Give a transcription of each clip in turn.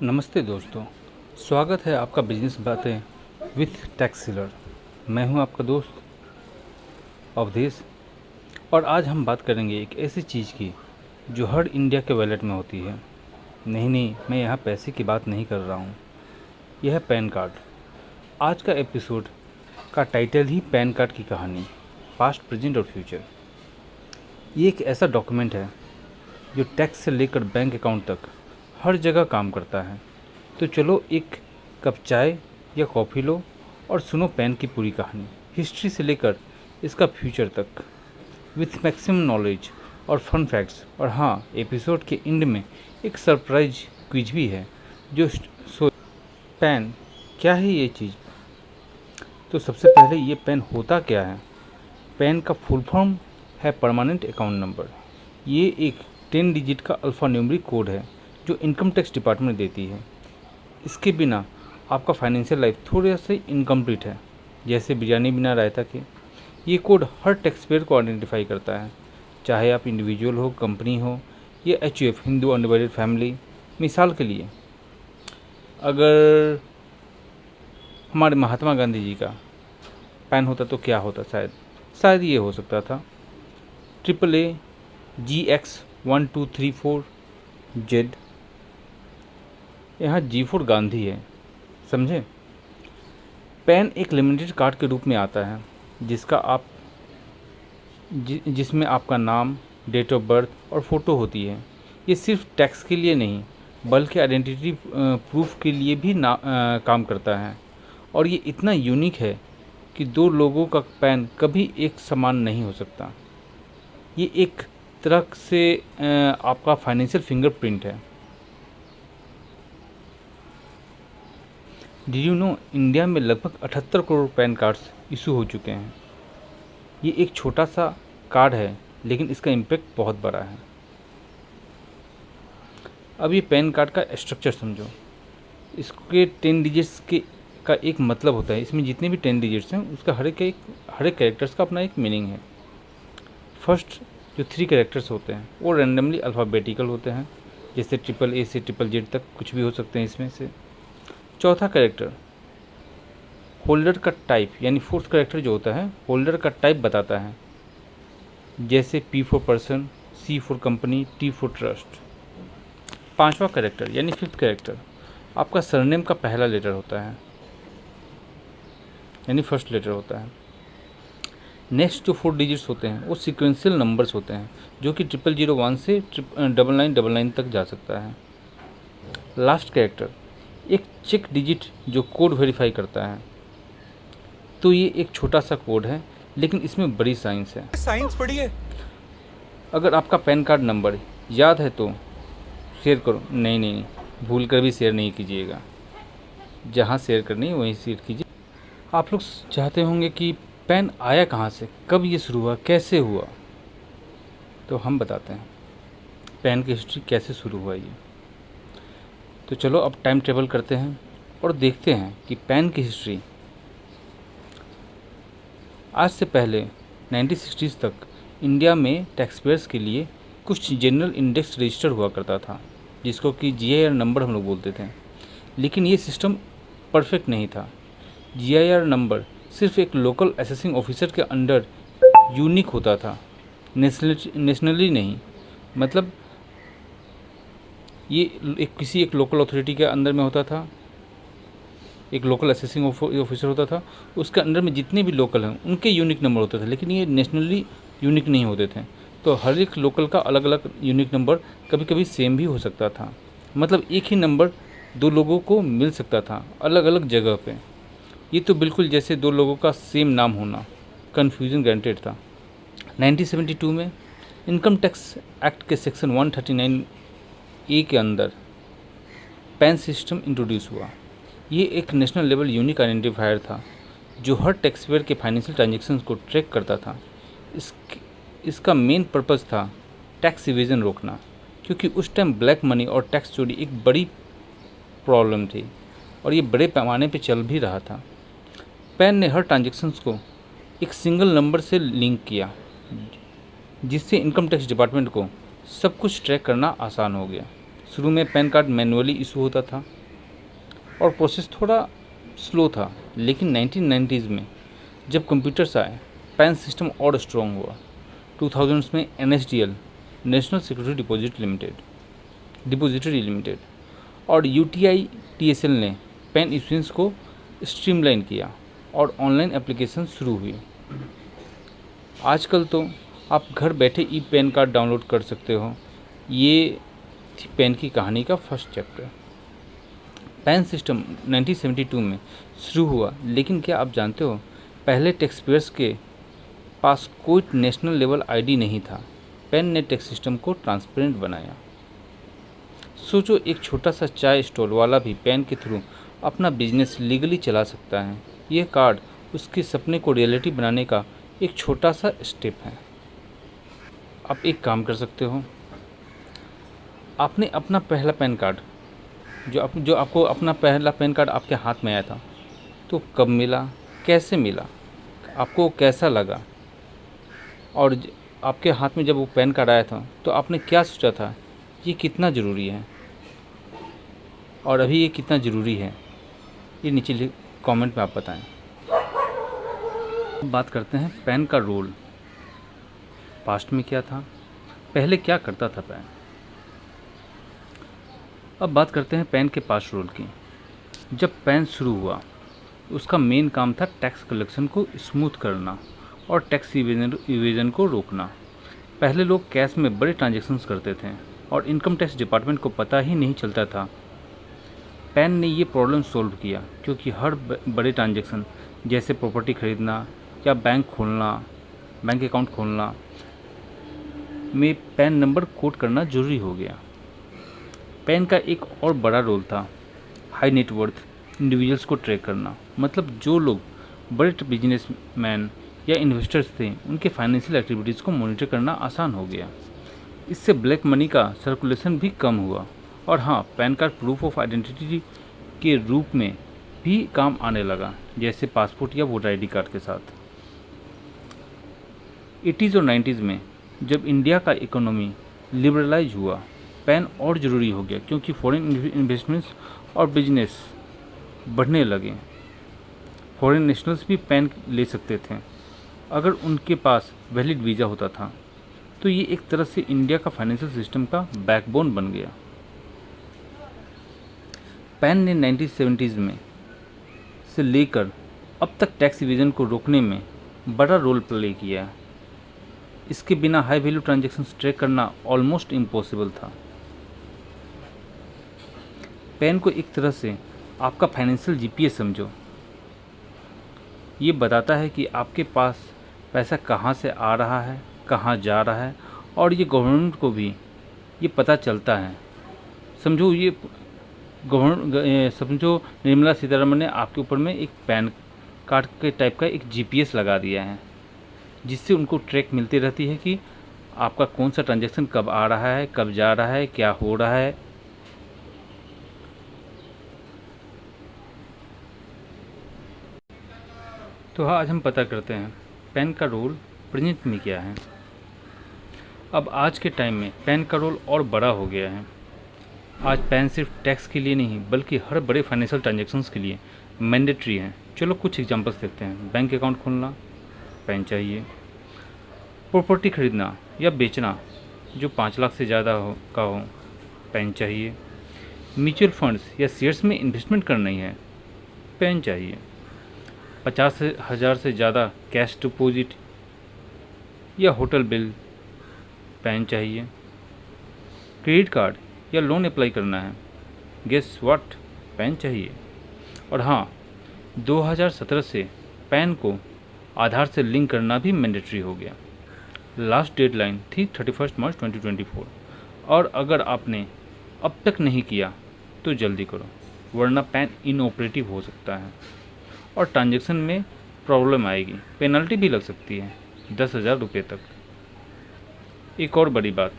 नमस्ते दोस्तों, स्वागत है आपका बिजनेस बातें विथ टैक्स सेलर। मैं हूं आपका दोस्त अवधेश और आज हम बात करेंगे एक ऐसी चीज़ की जो हर इंडिया के वॉलेट में होती है। नहीं, मैं यहाँ पैसे की बात नहीं कर रहा हूँ। यह है पैन कार्ड। आज का एपिसोड का टाइटल ही पैन कार्ड की कहानी, पास्ट, प्रेजेंट और फ्यूचर। ये एक ऐसा डॉक्यूमेंट है जो टैक्स से लेकर बैंक अकाउंट तक हर जगह काम करता है। तो चलो एक कप चाय या कॉफ़ी लो और सुनो पैन की पूरी कहानी, हिस्ट्री से लेकर इसका फ्यूचर तक, विथ मैक्सिमम नॉलेज और फन फैक्ट्स। और हाँ, एपिसोड के एंड में एक सरप्राइज क्विज भी है जो पैन क्या है ये चीज़। तो सबसे पहले ये पैन होता क्या है। पैन का फुल फॉर्म है परमानेंट अकाउंट नंबर। ये एक 10 डिजिट का अल्फ़ा न्यूमेरिक कोड है जो इनकम टैक्स डिपार्टमेंट देती है। इसके बिना आपका फाइनेंशियल लाइफ थोड़ा सा इनकम्प्लीट है, जैसे बिरयानी बिना रायता के। ये कोड हर टैक्स पेयर को आइडेंटिफाई करता है, चाहे आप इंडिविजुअल हो, कंपनी हो या HUF, हिंदू अनडिवाइडेड फैमिली। मिसाल के लिए, अगर हमारे महात्मा गांधी जी का पैन होता तो क्या होता, शायद ये हो सकता था AAGX1234Z। यहाँ G4 गांधी है, समझे। पैन एक लिमिटेड कार्ड के रूप में आता है जिसमें आपका नाम, डेट ऑफ बर्थ और फ़ोटो होती है। ये सिर्फ टैक्स के लिए नहीं बल्कि आइडेंटिटी प्रूफ के लिए भी काम करता है। और ये इतना यूनिक है कि दो लोगों का पैन कभी एक समान नहीं हो सकता। ये एक तरह से आपका फाइनेंशियल फिंगरप्रिंट है। डिड यू नो, इंडिया में लगभग 78 करोड़ पैन कार्ड्स इशू हो चुके हैं। ये एक छोटा सा कार्ड है लेकिन इसका इम्पैक्ट बहुत बड़ा है। अब ये पैन कार्ड का स्ट्रक्चर समझो। इसके 10 डिजिट्स का एक मतलब होता है। इसमें जितने भी 10 डिजिट्स हैं उसका हर एक कैरेक्टर्स का अपना एक मीनिंग है। फर्स्ट जो 3 कैरेक्टर्स होते हैं वो रैंडमली अल्फ़ाबेटिकल होते हैं, जैसे AAA से ZZZ तक कुछ भी हो सकते हैं इसमें से। चौथा कैरेक्टर होल्डर का टाइप, यानी फोर्थ कैरेक्टर जो होता है होल्डर का टाइप बताता है, जैसे P for person, C for company, T for trust. पांचवा कैरेक्टर यानी फिफ्थ कैरेक्टर आपका सरनेम का पहला लेटर होता है, यानी फर्स्ट लेटर होता है। नेक्स्ट जो 4 डिजिट्स होते हैं वो सीक्वेंशियल नंबर्स होते हैं, जो कि 0001 से 9999 तक जा सकता है। लास्ट कैरेक्टर एक चेक डिजिट जो कोड वेरीफाई करता है। तो ये एक छोटा सा कोड है लेकिन इसमें बड़ी साइंस है। साइंस पढ़ी है। अगर आपका पैन कार्ड नंबर याद है तो शेयर करो। नहीं, भूल कर भी शेयर नहीं कीजिएगा। जहाँ शेयर करनी है वहीं शेयर कीजिए। आप लोग चाहते होंगे कि पैन आया कहाँ से, कब ये शुरू हुआ, कैसे हुआ। तो हम बताते हैं पैन की हिस्ट्री कैसे शुरू हुआ ये। तो चलो अब टाइम ट्रेवल करते हैं और देखते हैं कि पैन की हिस्ट्री। आज से पहले 1960s तक इंडिया में टैक्स पेयर्स के लिए कुछ जनरल इंडेक्स रजिस्टर हुआ करता था, जिसको कि GIR नंबर हम लोग बोलते थे। लेकिन ये सिस्टम परफेक्ट नहीं था। GIR नंबर सिर्फ एक लोकल असेसिंग ऑफिसर के अंडर यूनिक होता था, नेशनली नहीं। मतलब ये किसी एक लोकल अथॉरिटी के अंदर में होता था, एक लोकल असेसिंग ऑफिसर होता था, उसके अंडर में जितने भी लोकल हैं उनके यूनिक नंबर होते थे, लेकिन ये नेशनली यूनिक नहीं होते थे। तो हर एक लोकल का अलग अलग यूनिक नंबर कभी कभी सेम भी हो सकता था। मतलब एक ही नंबर दो लोगों को मिल सकता था अलग अलग जगह पे। ये तो बिल्कुल जैसे दो लोगों का सेम नाम होना, कन्फ्यूजन ग्रांटेड था। 1972 में इनकम टैक्स एक्ट के सेक्शन 139A के अंदर पैन सिस्टम इंट्रोड्यूस हुआ। ये एक नेशनल लेवल यूनिक आइडेंटिफायर था जो हर टैक्स पेयर के फाइनेंशियल ट्रांजैक्शंस को ट्रैक करता था। इसका मेन पर्पस था टैक्स इवेजन रोकना, क्योंकि उस टाइम ब्लैक मनी और टैक्स चोरी एक बड़ी प्रॉब्लम थी और ये बड़े पैमाने पे चल भी रहा था। पैन ने हर ट्रांजैक्शंस को एक सिंगल नंबर से लिंक किया, जिससे इनकम टैक्स डिपार्टमेंट को सब कुछ ट्रैक करना आसान हो गया। शुरू में पैन कार्ड मैनुअली इशू होता था और प्रोसेस थोड़ा स्लो था, लेकिन 1990s में जब कंप्यूटर्स आए पैन सिस्टम और स्ट्रॉन्ग हुआ। 2000s में NSDL national security depository limited और UTI TSL ने पैन इशुएंस को स्ट्रीमलाइन किया और ऑनलाइन एप्लीकेशन शुरू हुई। आजकल तो आप घर बैठे ई पैन कार्ड डाउनलोड कर सकते हो। ये थी पैन की कहानी का फर्स्ट चैप्टर। पैन सिस्टम 1972 में शुरू हुआ, लेकिन क्या आप जानते हो पहले टैक्सपेयर्स के पास कोई नेशनल लेवल आईडी नहीं था। पैन ने टैक्स सिस्टम को ट्रांसपेरेंट बनाया। सोचो, एक छोटा सा चाय स्टॉल वाला भी पैन के थ्रू अपना बिजनेस लीगली चला सकता है। यह कार्ड उसके सपने को रियलिटी बनाने का एक छोटा सा स्टेप है। आप एक काम कर सकते हो, आपने अपना पहला पैन कार्ड जो आपको अपना पहला पैन कार्ड आपके हाथ में आया था, तो कब मिला, कैसे मिला, आपको कैसा लगा, और आपके हाथ में जब वो पैन कार्ड आया था तो आपने क्या सोचा था, ये कितना ज़रूरी है और अभी ये कितना ज़रूरी है, ये नीचे कमेंट में आप बताएं। अब बात करते हैं पैन का रोल। पास्ट में क्या था, पहले क्या करता था पैन। अब बात करते हैं पैन के पास्ट रोल की। जब पैन शुरू हुआ, उसका मेन काम था टैक्स कलेक्शन को स्मूथ करना और टैक्स इवेजन को रोकना। पहले लोग कैश में बड़े ट्रांजैक्शंस करते थे और इनकम टैक्स डिपार्टमेंट को पता ही नहीं चलता था। पैन ने ये प्रॉब्लम सॉल्व किया, क्योंकि हर बड़े ट्रांजैक्शन जैसे प्रॉपर्टी खरीदना या बैंक अकाउंट खोलना में पैन नंबर कोड करना जरूरी हो गया। पैन का एक और बड़ा रोल था हाई नेटवर्थ इंडिविजुअल्स को ट्रैक करना। मतलब जो लोग बड़े बिजनेसमैन या इन्वेस्टर्स थे, उनके फाइनेंशियल एक्टिविटीज़ को मॉनिटर करना आसान हो गया। इससे ब्लैक मनी का सर्कुलेशन भी कम हुआ। और हाँ, pan card proof of identity के रूप में भी काम आने लगा, जैसे पासपोर्ट या वोटर ID कार्ड के साथ। 80s और 90s में जब इंडिया का इकोनॉमी लिबरलाइज हुआ, पैन और ज़रूरी हो गया, क्योंकि फॉरेन इन्वेस्टमेंट्स और बिजनेस बढ़ने लगे। फॉरेन नेशनल्स भी पैन ले सकते थे अगर उनके पास वैलिड वीज़ा होता था। तो ये एक तरह से इंडिया का फाइनेंशियल सिस्टम का बैकबोन बन गया। पैन ने 1970s में से लेकर अब तक टैक्स इवेजन को रोकने में बड़ा रोल प्ले किया है। इसके बिना हाई वैल्यू ट्रांजैक्शंस ट्रैक करना ऑलमोस्ट इम्पॉसिबल था। पैन को एक तरह से आपका फाइनेंशियल GPS समझो। ये बताता है कि आपके पास पैसा कहाँ से आ रहा है, कहाँ जा रहा है, और ये गवर्नमेंट को भी ये पता चलता है। समझो निर्मला सीतारमण ने आपके ऊपर में एक पैन कार्ड के टाइप का एक GPS लगा दिया है, जिससे उनको ट्रैक मिलती रहती है कि आपका कौन सा ट्रांजैक्शन कब आ रहा है, कब जा रहा है, क्या हो रहा है। तो हाँ, आज हम पता करते हैं पैन का रोल प्रेजेंट में क्या है। अब आज के टाइम में पैन का रोल और बड़ा हो गया है। आज पैन सिर्फ टैक्स के लिए नहीं, बल्कि हर बड़े फाइनेंशियल ट्रांजैक्शंस के लिए मैंडेटरी है। चलो कुछ एग्जांपल्स देखते हैं। बैंक अकाउंट खोलना, पैन चाहिए। प्रॉपर्टी खरीदना या बेचना जो 5 लाख से ज़्यादा हो, पैन चाहिए। म्यूचुअल फंड्स या शेयर्स में इन्वेस्टमेंट करना ही है, पैन चाहिए। 50,000 से ज़्यादा कैश डिपॉजिट या होटल बिल, पैन चाहिए। क्रेडिट कार्ड या लोन अप्लाई करना है, गेस व्हाट, पैन चाहिए। और हाँ, 2017 से पैन को आधार से लिंक करना भी मैंडेटरी हो गया। लास्ट डेडलाइन थी 31 मार्च 2024, और अगर आपने अब तक नहीं किया तो जल्दी करो, वरना पैन इनऑपरेटिव हो सकता है और ट्रांजैक्शन में प्रॉब्लम आएगी। पेनल्टी भी लग सकती है 10,000 रुपये तक। एक और बड़ी बात,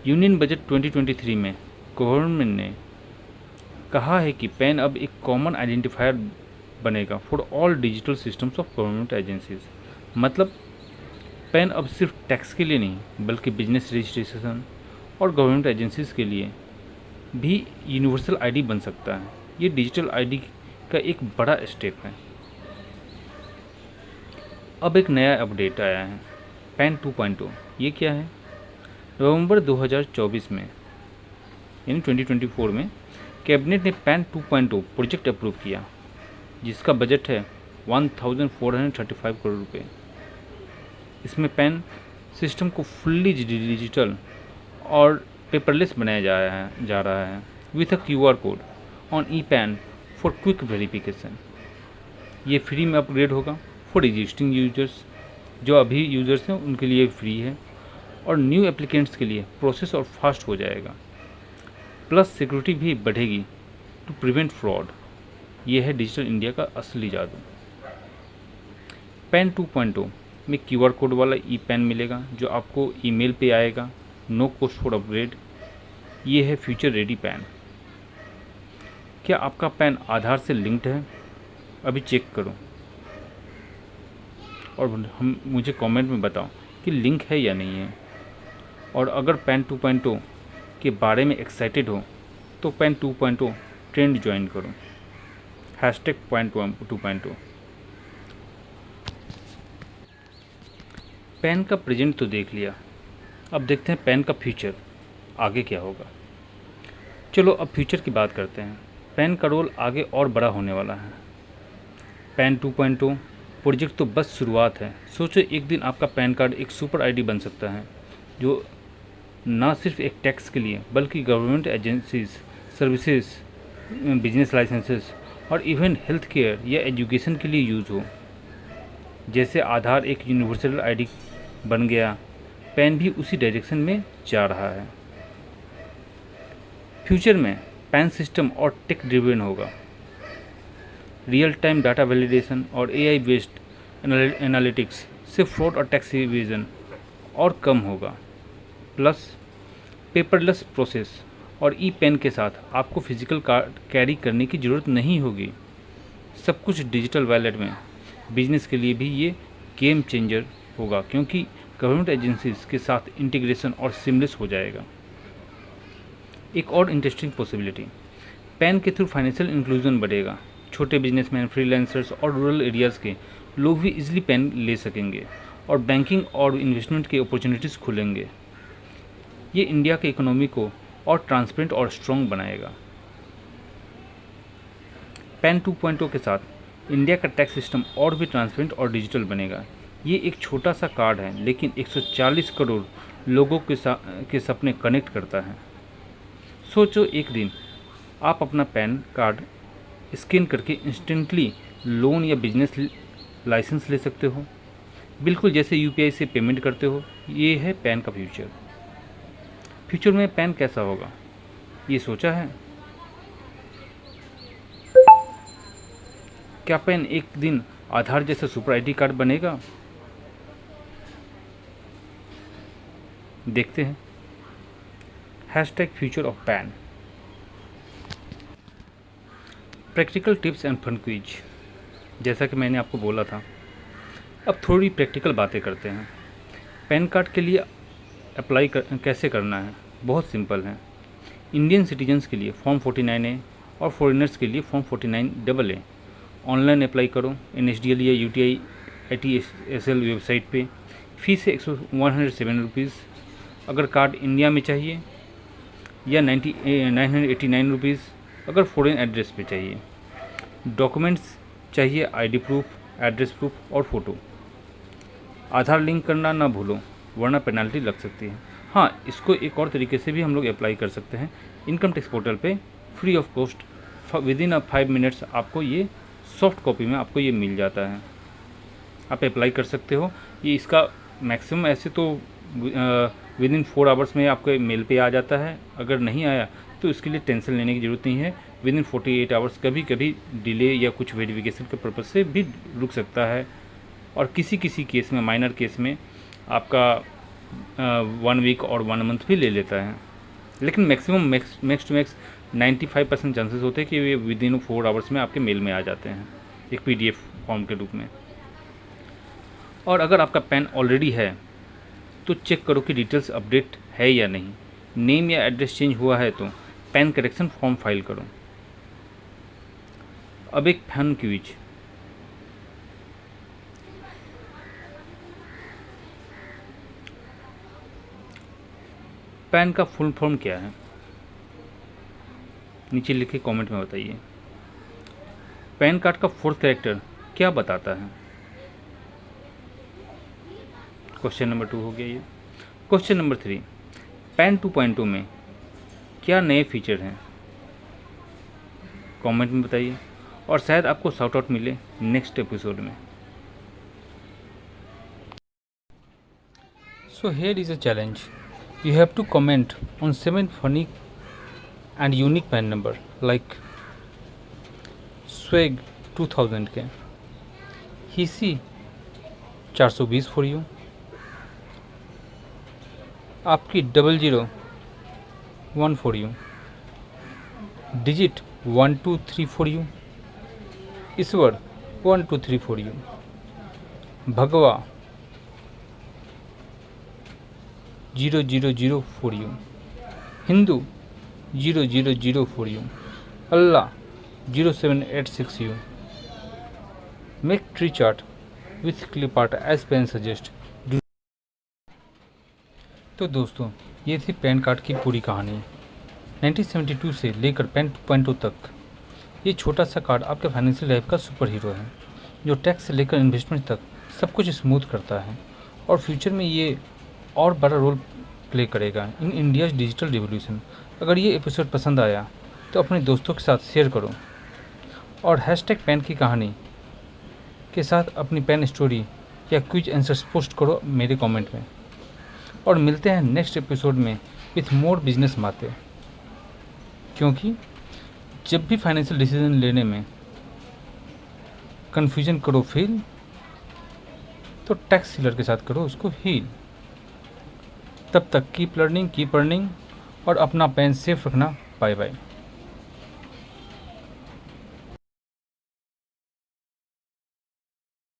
यूनियन बजट 2023 में गवर्नमेंट ने कहा है कि पैन अब एक कॉमन आइडेंटिफायर बनेगा for all digital systems of government agencies. मतलब पैन अब सिर्फ टैक्स के लिए नहीं, बल्कि बिजनेस रजिस्ट्रेशन और गवर्नमेंट एजेंसीज के लिए भी यूनिवर्सल आईडी बन सकता है। ये डिजिटल आईडी का एक बड़ा स्टेप है। अब एक नया अपडेट आया है, पैन 2.0। ये क्या है? नवंबर 2024 में यानी 2024 में कैबिनेट ने पैन 2.0 प्रोजेक्ट अप्रूव किया, जिसका बजट है 1435 करोड़ रुपए। इसमें पैन सिस्टम को फुल्ली डिजिटल और पेपरलेस बनाया जा रहा है with a QR code on e PAN for quick verification. ये फ्री में अपग्रेड होगा फॉर एग्जिस्टिंग यूजर्स, जो अभी यूजर्स हैं उनके लिए फ्री है, और न्यू एप्लीकेंट्स के लिए प्रोसेस और फास्ट हो जाएगा। प्लस सिक्योरिटी भी बढ़ेगी टू प्रिवेंट फ्रॉड। ये है डिजिटल इंडिया का असली जादू। पैन 2.0 में QR कोड वाला ई पैन मिलेगा, जो आपको ईमेल पे आएगा, नो कॉस्ट फॉर अपग्रेड। ये है फ्यूचर रेडी पैन। क्या आपका पैन आधार से लिंक्ड है? अभी चेक करो और मुझे कमेंट में बताओ कि लिंक है या नहीं है। और अगर पैन 2.0 के बारे में एक्साइटेड हो तो पैन 2.0 ट्रेंड ज्वाइन करो, पैन 2.0। पैन का प्रेजेंट तो देख लिया, अब देखते हैं पैन का फ्यूचर आगे क्या होगा। चलो अब फ्यूचर की बात करते हैं। पैन का रोल आगे और बड़ा होने वाला है। पैन 2.0 प्रोजेक्ट तो बस शुरुआत है। सोचो एक दिन आपका पैन कार्ड एक सुपर आईडी बन सकता है, जो ना सिर्फ एक टैक्स के लिए बल्कि government agencies, services, business licences और इवन हेल्थ केयर या एजुकेशन के लिए यूज़ हो। जैसे आधार एक यूनिवर्सल आईडी बन गया, पैन भी उसी डायरेक्शन में जा रहा है। फ्यूचर में पैन सिस्टम और टेक ड्रिवन होगा। रियल टाइम डाटा वैलिडेशन और AI बेस्ड एनालिटिक्स से फ्रॉड और टैक्स इवेजन और कम होगा। प्लस पेपरलेस प्रोसेस और ई पेन के साथ आपको फिजिकल कार्ड कैरी करने की ज़रूरत नहीं होगी। सब कुछ डिजिटल वॉलेट में। बिजनेस के लिए भी ये गेम चेंजर होगा, क्योंकि गवर्नमेंट एजेंसीज के साथ इंटीग्रेशन और सिमलेस हो जाएगा। एक और इंटरेस्टिंग पॉसिबिलिटी, पैन के थ्रू फाइनेंशियल इंक्लूजन बढ़ेगा। छोटे बिजनेसमैन, फ्रीलांसर्स और रूरल एरियाज़ के लोग भी इजीली पैन ले सकेंगे और बैंकिंग और इन्वेस्टमेंट के अपॉर्चुनिटीज़ खुलेंगे। ये इंडिया के इकोनॉमी को और ट्रांसपेरेंट और स्ट्रॉन्ग बनाएगा। पैन 2.0 के साथ इंडिया का टैक्स सिस्टम और भी ट्रांसपेरेंट और डिजिटल बनेगा। ये एक छोटा सा कार्ड है, लेकिन 140 करोड़ लोगों के सपने कनेक्ट करता है। सोचो एक दिन आप अपना पैन कार्ड स्कैन करके इंस्टेंटली लोन या बिजनेस लाइसेंस ले सकते हो, बिल्कुल जैसे UPI से पेमेंट करते हो। ये है पैन का फ्यूचर। फ्यूचर में पैन कैसा होगा, ये सोचा है? क्या पैन एक दिन आधार जैसा सुपर आईडी कार्ड बनेगा? देखते हैं। #Future of PAN. Practical tips and fun quiz. जैसा कि मैंने आपको बोला था, अब थोड़ी प्रैक्टिकल बातें करते हैं। पैन कार्ड के लिए अप्लाई कैसे करना है? बहुत सिंपल है। इंडियन सिटीजन्स के लिए फॉर्म 49A और फॉरेनर्स के लिए फॉर्म 49AA। ऑनलाइन अप्लाई करो NSDL या UTI ITSL वेबसाइट पे। फीस है 107 रुपीज़। अगर कार्ड इंडिया में चाहिए या 989 रुपीज़ अगर फॉरेन एड्रेस पे चाहिए। डॉक्यूमेंट्स चाहिए ID प्रूफ, एड्रेस प्रूफ और फ़ोटो। आधार लिंक करना ना भूलो, वरना पेनल्टी लग सकती है। हाँ, इसको एक और तरीके से भी हम लोग अप्लाई कर सकते हैं। इनकम टैक्स पोर्टल पे free of cost within 5 minutes आपको ये सॉफ्ट कॉपी में आपको ये मिल जाता है। आप अप्लाई कर सकते हो। ये इसका मैक्सिमम ऐसे तो विदिन 4 आवर्स में आपके मेल पे आ जाता है। अगर नहीं आया तो इसके लिए टेंशन लेने की ज़रूरत नहीं है। विदिन 48 आवर्स कभी कभी डिले या कुछ वेरिफिकेशन के पर्पज़ से भी रुक सकता है, और किसी किसी केस में, माइनर केस में आपका 1 वीक और 1 मंथ भी ले लेता है। लेकिन maximum max to max 95% chances होते हैं कि ये विदिन 4 आवर्स में आपके मेल में आ जाते हैं एक PDF फॉर्म के रूप में। और अगर आपका पैन ऑलरेडी है तो चेक करो कि डिटेल्स अपडेट है या नहीं। नेम या एड्रेस चेंज हुआ है तो पैन करेक्शन फॉर्म फाइल करो। अब एक फन क्विज, पैन का फुल फॉर्म क्या है? नीचे लिखे कमेंट में बताइए। पैन कार्ड का फोर्थ कैरेक्टर क्या बताता है? क्वेश्चन नंबर 2 हो गया ये। क्वेश्चन नंबर 3, पैन 2.2 में क्या नए फीचर हैं? कमेंट में बताइए और शायद आपको शाउट आउट मिले नेक्स्ट एपिसोड में। So here is a challenge, you have to comment on 7 funny and unique PAN number like swag 2000 के, हिसी 420 फॉर यू, आपकी 001 for you, digit 123 for you, ईश्वर 123 फॉर यू, भगवा 000 for you, Hindu 000 for you, Allah 0786 you, make tree chart with clip art as pen suggest. तो दोस्तों, ये थी pan card की पूरी कहानी 1972 से लेकर पैन 2.0 तक। ये छोटा सा कार्ड आपके फाइनेंशियल लाइफ का सुपर हीरो है, जो टैक्स से लेकर इन्वेस्टमेंट तक सब कुछ स्मूथ करता है और फ्यूचर में ये और बड़ा रोल प्ले करेगा इन इंडियाज़ डिजिटल रिवॉल्यूशन। अगर ये एपिसोड पसंद आया तो अपने दोस्तों के साथ शेयर करो और हैशटैग पैन की कहानी के साथ अपनी पैन स्टोरी या क्विज आंसर्स पोस्ट करो मेरे कमेंट में। और मिलते हैं नेक्स्ट एपिसोड में विथ मोर बिजनेस बातें, क्योंकि जब भी फाइनेंशियल डिसीजन लेने में कन्फ्यूजन करो फील, तो टैक्स सीलर के साथ करो उसको हील। तब तक कीप लर्निंग, कीप अर्निंग और अपना पैन सेफ रखना। Bye bye.